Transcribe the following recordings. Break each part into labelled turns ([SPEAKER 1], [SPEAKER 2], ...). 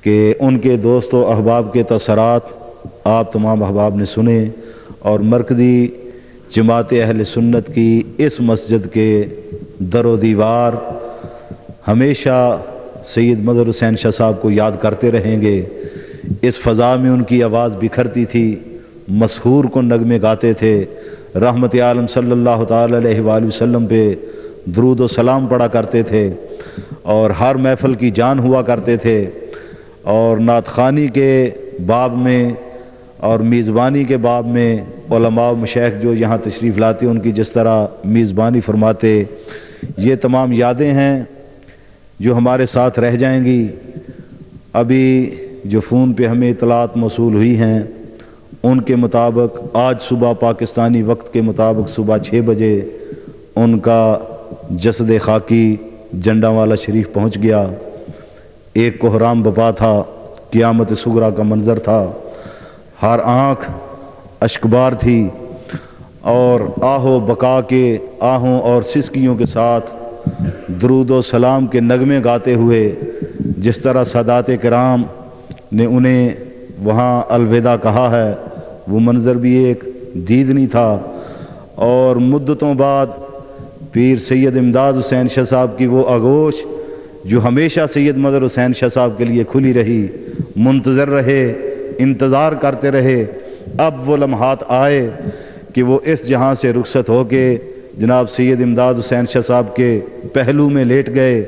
[SPEAKER 1] کہ ان کے دوست و احباب کے تاثرات آپ تمام احباب نے سنے اور مرکزی جماعت اہل سنت کی اس مسجد کے در و دیوار ہمیشہ سید مظہر حسین شاہ صاحب کو یاد کرتے رہیں گے۔ اس فضا میں ان کی آواز بکھرتی تھی، مسحور کن نغمے گاتے تھے، رحمت عالم صلی اللہ تعالی علیہ وآلہ وسلم پہ درود و سلام پڑھا کرتے تھے اور ہر محفل کی جان ہوا کرتے تھے، اور نعت خوانی کے باب میں اور میزبانی کے باب میں علماء و مشائخ جو یہاں تشریف لاتے ان کی جس طرح میزبانی فرماتے، یہ تمام یادیں ہیں جو ہمارے ساتھ رہ جائیں گی۔ ابھی جو فون پہ ہمیں اطلاعات موصول ہوئی ہیں ان کے مطابق آج صبح پاکستانی وقت کے مطابق صبح 6 بجے ان کا جسد خاکی جنڈا والا شریف پہنچ گیا۔ ایک کوہرام بپا تھا، قیامت صغریٰ کا منظر تھا، ہر آنکھ اشکبار تھی، اور آہو بقا کے آہوں اور سسکیوں کے ساتھ درود و سلام کے نغمے گاتے ہوئے جس طرح سادات کرام نے انہیں وہاں الوداع کہا ہے، وہ منظر بھی ایک دیدنی تھا۔ اور مدتوں بعد پیر سید امداد حسین شاہ صاحب کی وہ آغوش جو ہمیشہ سید مظہر حسین شاہ صاحب کے لیے کھلی رہی، منتظر رہے، انتظار کرتے رہے، اب وہ لمحات آئے کہ وہ اس جہاں سے رخصت ہو کے جناب سید امداد حسین شاہ صاحب کے پہلو میں لیٹ گئے،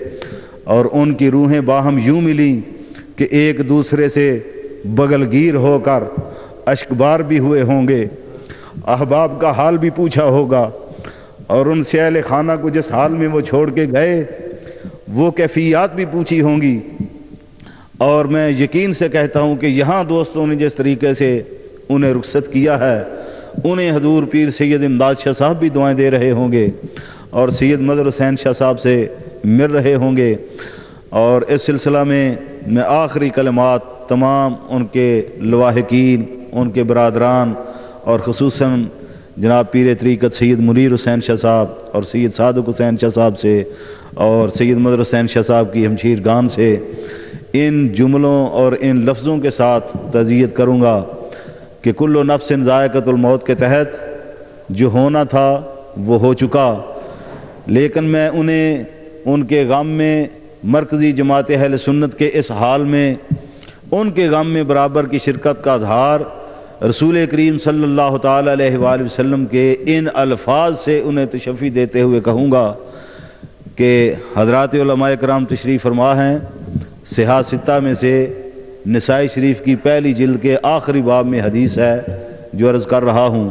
[SPEAKER 1] اور ان کی روحیں باہم یوں ملیں کہ ایک دوسرے سے بغل گیر ہو کر اشکبار بھی ہوئے ہوں گے، احباب کا حال بھی پوچھا ہوگا، اور ان سے اہل خانہ کو جس حال میں وہ چھوڑ کے گئے وہ کیفیات بھی پوچھی ہوں گی۔ اور میں یقین سے کہتا ہوں کہ یہاں دوستوں نے جس طریقے سے انہیں رخصت کیا ہے، انہیں حضور پیر سید امداد شاہ صاحب بھی دعائیں دے رہے ہوں گے اور سید مظہر حسین شاہ صاحب سے مل رہے ہوں گے۔ اور اس سلسلہ میں آخری کلمات تمام ان کے لواحقین، ان کے برادران، اور خصوصاً جناب پیر طریقت سید منیر حسین شاہ صاحب اور سید صادق حسین شاہ صاحب سے اور سید مظہر حسین شاہ صاحب کی ہمشیر گان سے ان جملوں اور ان لفظوں کے ساتھ تعزیت کروں گا کہ کل نفس ذائقۃ الموت کے تحت جو ہونا تھا وہ ہو چکا، لیکن میں انہیں ان کے غم میں، مرکزی جماعت اہل سنت کے اس حال میں ان کے غم میں برابر کی شرکت کا اظہار رسول کریم صلی اللہ تعالی علیہ وآلہ وسلم کے ان الفاظ سے انہیں تشفی دیتے ہوئے کہوں گا کہ حضرات علماء کرام تشریف فرما ہیں، صحاح ستہ میں سے نسائی شریف کی پہلی جلد کے آخری باب میں حدیث ہے جو عرض کر رہا ہوں،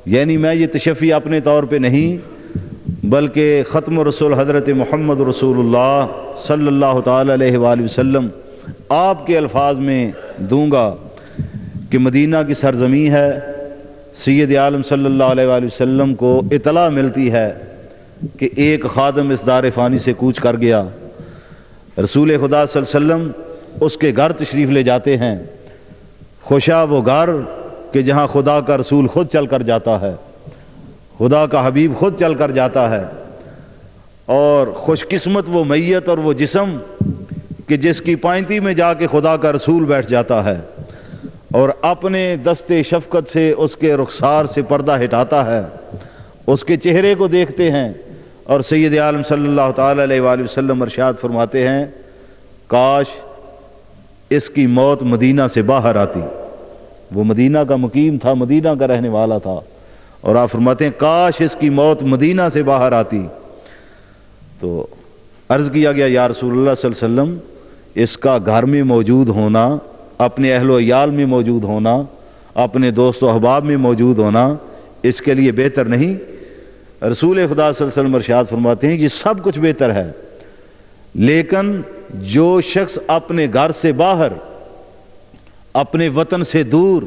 [SPEAKER 1] یعنی میں یہ تشفی اپنے طور پہ نہیں بلکہ ختم رسول حضرت محمد رسول اللہ صلی اللہ تعالی علیہ وآلہ وسلم آپ کے الفاظ میں دوں گا کہ مدینہ کی سرزمین ہے، سید عالم صلی اللہ علیہ وآلہ وسلم کو اطلاع ملتی ہے کہ ایک خادم اس دار فانی سے کوچ کر گیا، رسول خدا صلی اللہ علیہ وسلم اس کے گھر تشریف لے جاتے ہیں، خوشا وہ گھر کہ جہاں خدا کا رسول خود چل کر جاتا ہے، خدا کا حبیب خود چل کر جاتا ہے، اور خوش قسمت وہ میت اور وہ جسم کہ جس کی پائنتی میں جا کے خدا کا رسول بیٹھ جاتا ہے اور اپنے دست شفقت سے اس کے رخسار سے پردہ ہٹاتا ہے، اس کے چہرے کو دیکھتے ہیں، اور سید عالم صلی اللہ تعالی علیہ وآلہ وسلم ارشاد فرماتے ہیں کاش اس کی موت مدینہ سے باہر آتی، وہ مدینہ کا مقیم تھا، مدینہ کا رہنے والا تھا، اور آپ فرماتے ہیں کاش اس کی موت مدینہ سے باہر آتی۔ تو عرض کیا گیا یا رسول اللہ صلی اللہ علیہ وسلم اس کا گھر میں موجود ہونا، اپنے اہل و عیال میں موجود ہونا، اپنے دوست و احباب میں موجود ہونا اس کے لیے بہتر نہیں؟ رسول خدا صلی اللہ علیہ وسلم ارشاد فرماتے ہیں یہ سب کچھ بہتر ہے، لیکن جو شخص اپنے گھر سے باہر، اپنے وطن سے دور،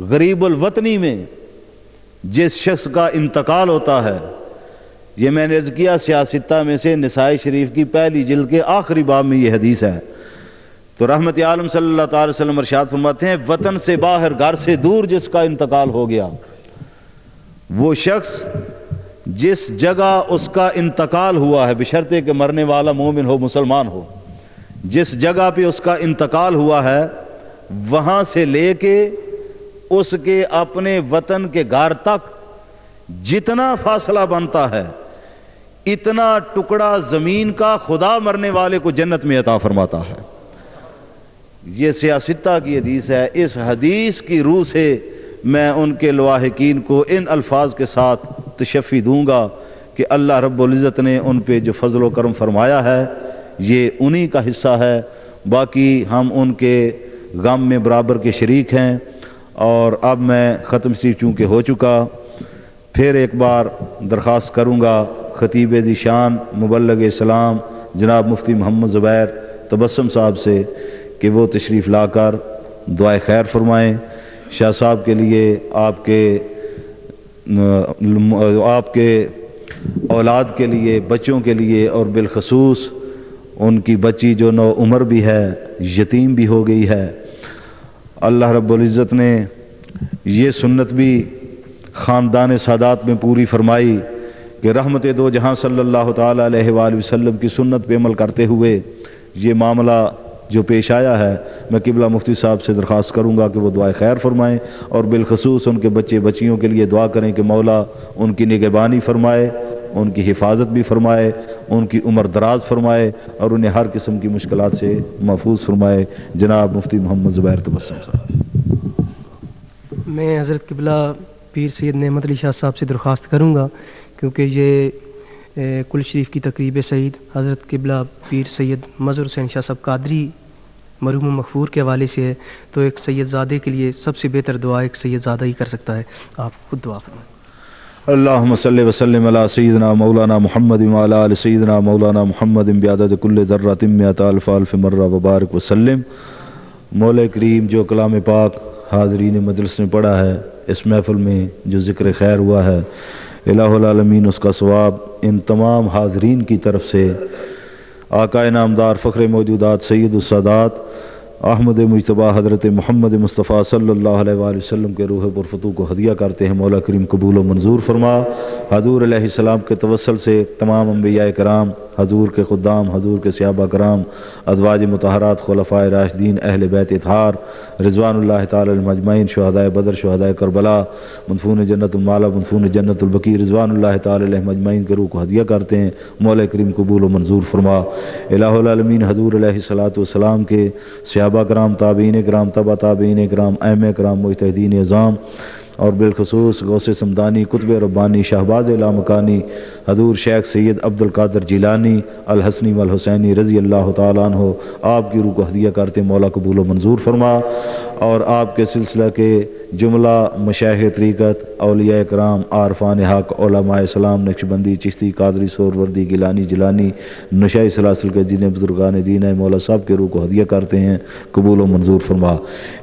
[SPEAKER 1] غریب الوطنی میں جس شخص کا انتقال ہوتا ہے، یہ میں نے عرض کیا سیاستہ میں سے نسائی شریف کی پہلی جلد کے آخری باب میں یہ حدیث ہے، تو رحمت عالم صلی اللہ تعالی وسلم ارشاد فرماتے ہیں وطن سے باہر، گھر سے دور جس کا انتقال ہو گیا، وہ شخص جس جگہ اس کا انتقال ہوا ہے، بشرطے کہ مرنے والا مومن ہو، مسلمان ہو، جس جگہ پہ اس کا انتقال ہوا ہے وہاں سے لے کے اس کے اپنے وطن کے گھر تک جتنا فاصلہ بنتا ہے اتنا ٹکڑا زمین کا خدا مرنے والے کو جنت میں عطا فرماتا ہے۔ یہ سیاستہ کی حدیث ہے۔ اس حدیث کی روح سے میں ان کے لواحقین کو ان الفاظ کے ساتھ تشفی دوں گا کہ اللہ رب العزت نے ان پہ جو فضل و کرم فرمایا ہے یہ انہی کا حصہ ہے، باقی ہم ان کے غم میں برابر کے شریک ہیں۔ اور اب میں ختم شریف چونکہ ہو چکا، پھر ایک بار درخواست کروں گا خطیب ذی شان مبلغ اسلام جناب مفتی محمد زبیر تبسم صاحب سے کہ وہ تشریف لا کر دعائے خیر فرمائیں۔ شاہ صاحب کے لیے آپ کے اولاد کے لیے، بچوں کے لیے، اور بالخصوص ان کی بچی جو نو عمر بھی ہے، یتیم بھی ہو گئی ہے، اللہ رب العزت نے یہ سنت بھی خاندان سادات میں پوری فرمائی کہ رحمت دو جہاں صلی اللہ تعالی علیہ وآلہ وسلم کی سنت پہ عمل کرتے ہوئے یہ معاملہ جو پیش آیا ہے، میں قبلہ مفتی صاحب سے درخواست کروں گا کہ وہ دعائے خیر فرمائیں، اور بالخصوص ان کے بچے بچیوں کے لیے دعا کریں کہ مولا ان کی نگہبانی فرمائے، ان کی حفاظت بھی فرمائے، ان کی عمر دراز فرمائے، اور انہیں ہر قسم کی مشکلات سے محفوظ فرمائے۔ جناب مفتی محمد زبیر تبسم صاحب۔
[SPEAKER 2] میں حضرت قبلہ پیر سید نعمت علی شاہ صاحب سے درخواست کروں گا، کیونکہ یہ کل شریف کی تقریب سعید حضرت قبلہ پیر سید مظہر حسین شاہ صاحب قادری مرحوم مغفور کے حوالے سے ہے، تو ایک سید زادے کے لیے سب سے بہتر دعا ایک سید زادہ ہی کر سکتا ہے۔ آپ خود دعا فرمائیں۔
[SPEAKER 1] اللہم صلی وسلم علی سیدنا مولانا محمد وعلی آل سیدنا مولانا محمد بعدد کل ذرۃ مئۃ الف الف مرہ وبارک وسلم۔ مولا کریم جو کلام پاک حاضرین مجلس نے پڑھا ہے، اس محفل میں جو ذکر خیر ہوا ہے، الہ العالمین اس کا ثواب ان تمام حاضرین کی طرف سے آقا نامدار فخر موجودات سید السادات احمد مجتبیٰ حضرت محمد مصطفیٰ صلی اللہ علیہ وآلہ وسلم کے روح پرفتو کو ہدیہ کرتے ہیں۔ مولا کریم قبول و منظور فرما۔ حضور علیہ السلام کے توسل سے تمام انبیاء کرام، حضور کے خدام، حضور کے صحابہ کرام، ازواج مطہرات، خلفاء راشدین، اہل بیت اطہار رضوان اللہ تعالی علیہم اجمعین، شہداء بدر، شہداء کربلا، مدفون جنت المالا، مدفون جنت البقیع رضوان اللہ تعالی علیہم اجمعین کے روح کو ہدیہ کرتے ہیں۔ مولا کریم قبول و منظور فرما۔ الہ العالمین حضور علیہ الصلوۃ والسلام کے صحابہ کرام، تابعین کرام، تبع تابعین کرام، ائمہ کرام، مجتہدین اعظام، اور بالخصوص غوث سمدانی، قطب ربانی، شہباز لامکانی حضور شیخ سید عبد القادر جیلانی الحسنی والحسینی رضی اللہ تعالیٰ عنہ، آپ کی روح کو ہدیہ کرتے مولا قبول و منظور فرما۔ اور آپ کے سلسلہ کے جملہ مشایخ طریقت، اولیاء کرام، عارفان حق، علماء اسلام، نقشبندی، چشتی، قادری، سہروردی، گیلانی، جیلانی، نشائی سلاسل کے جن بزرگان دین ہے، مولا صاحب کے روح کو ہدیہ کرتے ہیں، قبول و منظور فرما۔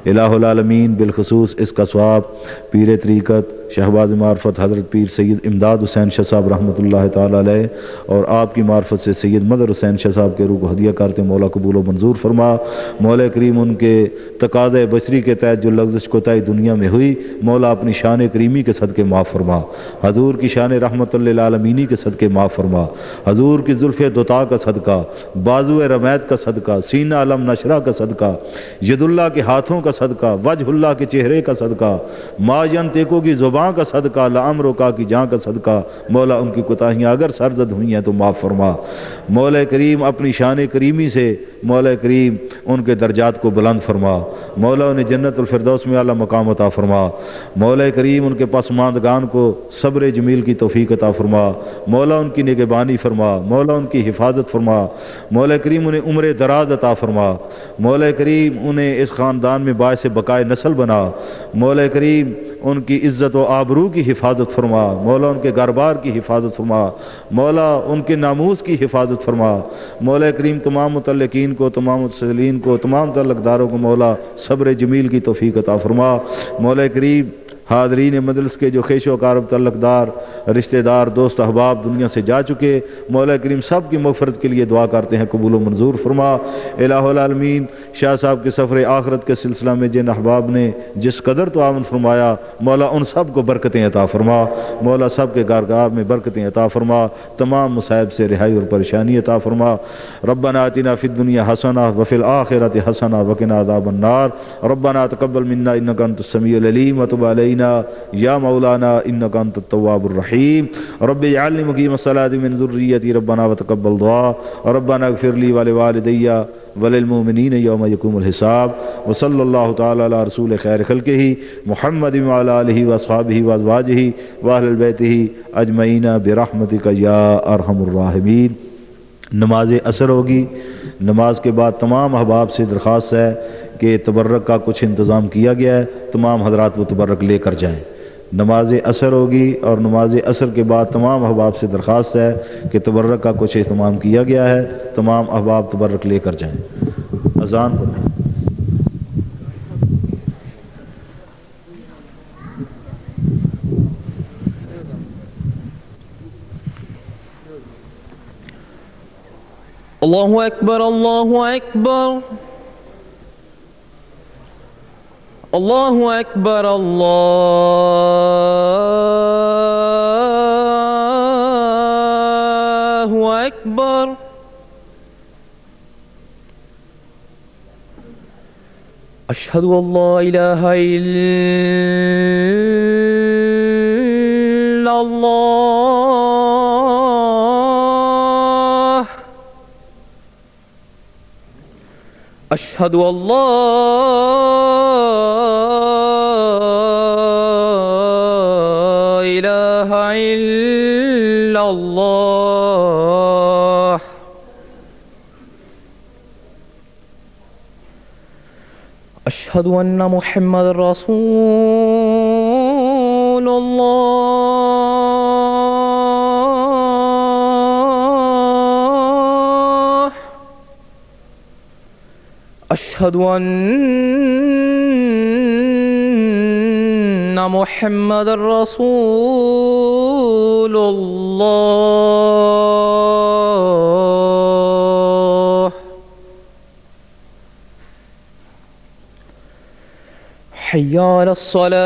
[SPEAKER 1] الہ العالمین بالخصوص اس کا ثواب پیر طریقت شہباز معرفت حضرت پیر سید امداد حسین شاہ صاحب رحمۃ اللہ تعالی علیہ اور آپ کی معرفت سے سید مظہر حسین شاہ صاحب کے روح کو ہدیہ کرتے مولا قبول و منظور فرما۔ مولا کریم ان کے تقاضۂ بشری کے تحت جو لغزش کوتاہی دنیا میں ہوئی، مولا اپنی شان کریمی کے صدقے معاف فرما، حضور کی شان رحمت للعالمینی کے صدقے معاف فرما، حضور کی زلف دوتا کا صدقہ، بازو رمید کا صدقہ، سینہ علم نشرہ کا صدقہ، ید اللہ کے ہاتھوں کا صدقہ، وجہ اللہ کے چہرے کا صدقہ، ما ینطقو کی زبان کا صدقہ، لعمرو کا کی جان کا صدقہ، مولا ان کی کوتاہیاں اگر سرزد ہوئی ہیں تو معاف فرما۔ مولا کریم اپنی شان کریمی سے مولا کریم ان کے درجات کو بلند فرما، مولا انہیں جنت الفردوس میں اعلیٰ مقام عطا فرما، مولا کریم ان کے پسماندگان کو صبر جمیل کی توفیق عطا فرما، مولا ان کی نگہبانی فرما، مولا ان کی حفاظت فرما، مولا کریم انہیں عمر دراز عطا فرما، مولا کریم انہیں اس خاندان میں باعث بقائے نسل بنا، مولا کریم ان کی عزت و آبرو کی حفاظت فرما، مولا ان کے گھر-بار کی حفاظت فرما، مولا ان کے ناموس کی حفاظت فرما، مولا کریم تمام متعلقین کو، تمام متصلین کو، تمام تعلق داروں کو مولا صبر جمیل کی توفیق عطا فرما۔ مولا کریم حاضرین مجلس کے جو خیش و کارب تعلق دار، رشتہ دار، دوست احباب دنیا سے جا چکے، مولا کریم سب کی مغفرت کے لیے دعا کرتے ہیں، قبول و منظور فرما۔ الہ العالمین شاہ صاحب کے سفر آخرت کے سلسلہ میں جن احباب نے جس قدر تعاون فرمایا، مولا ان سب کو برکتیں عطا فرما، مولا سب کے کارگار میں برکتیں عطا فرما، تمام مصائب سے رہائی اور پریشانی عطا فرما۔ ربنا آتنا فی الدنیا حسنہ وفی الآخرۃ حسنہ وقنا عذاب النار۔ ربنا تقبل منا انک انت السمیع العلیم وتب علینا یا مولانا انک انت التواب الرحیم۔ رب اجعلنی مقیم الصلاۃ من ذریتی ربنا وتقبل دعا۔ ربنا اغفر لی ولوالدی وللمؤمنین یوم یقوم الحساب۔ وصلی اللہ تعالی علی رسول خیر خلقہ محمد وعلی آلہ واصحابہ وازواجہ واہل بیتہ اجمعین برحمتک یا ارحم الراحمین۔ نماز عصر ہوگی، نماز کے بعد تمام احباب سے درخواست ہے کہ تبرک کا کچھ انتظام کیا گیا ہے، تمام حضرات وہ تبرک لے کر جائیں۔ نماز عصر ہوگی اور نماز عصر کے بعد تمام احباب سے درخواست ہے کہ تبرک کا کچھ اہتمام کیا گیا ہے، تمام احباب تبرک لے کر جائیں۔ اذان پڑھیں۔
[SPEAKER 3] اللہ اکبر اللہ اکبر اللہ اکبر اللہ اکبر۔ اشہد ان لا الہ الا اللہ، اشہد ان لا الہ الا اللہ، اشہد ان محمد رسول اللہ، اشہد ان محمد رسول اللہ۔ حی علی الصلاة،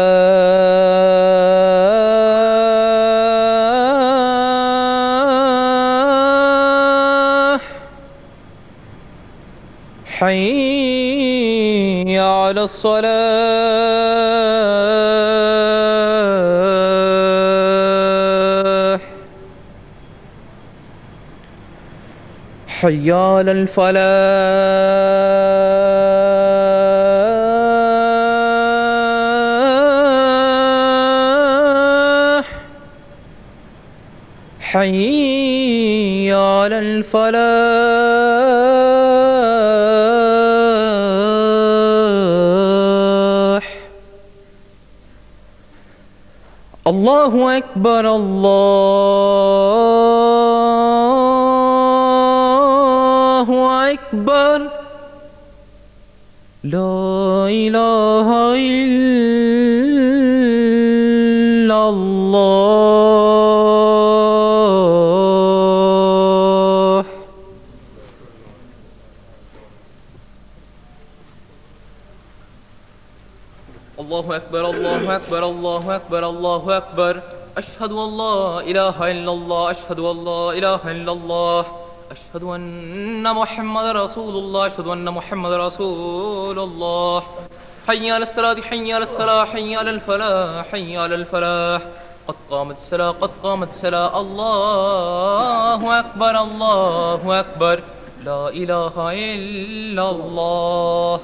[SPEAKER 3] حی علی الصلاة، حی علی الفلاح، حی علی الفلاح۔ اللہ اکبر اللہ اکبر، لا الہ الا اللہ۔ اللہ اکبر اللہ اکبر اللہ اکبر اللہ اکبر، اشہد ان لا الہ الا اللہ، اشہد ان لا الہ الا اللہ، اشہد ان محمد رسول اللہ، اشہد ان محمد رسول اللہ۔ حی علی الصلاۃ حی علی الصلاۃ حی علی الفلاح حی علی الفلاح، قد قامت الصلاۃ قد قامت الصلاۃ۔ اللہ اکبر لا الہ الا اللہ۔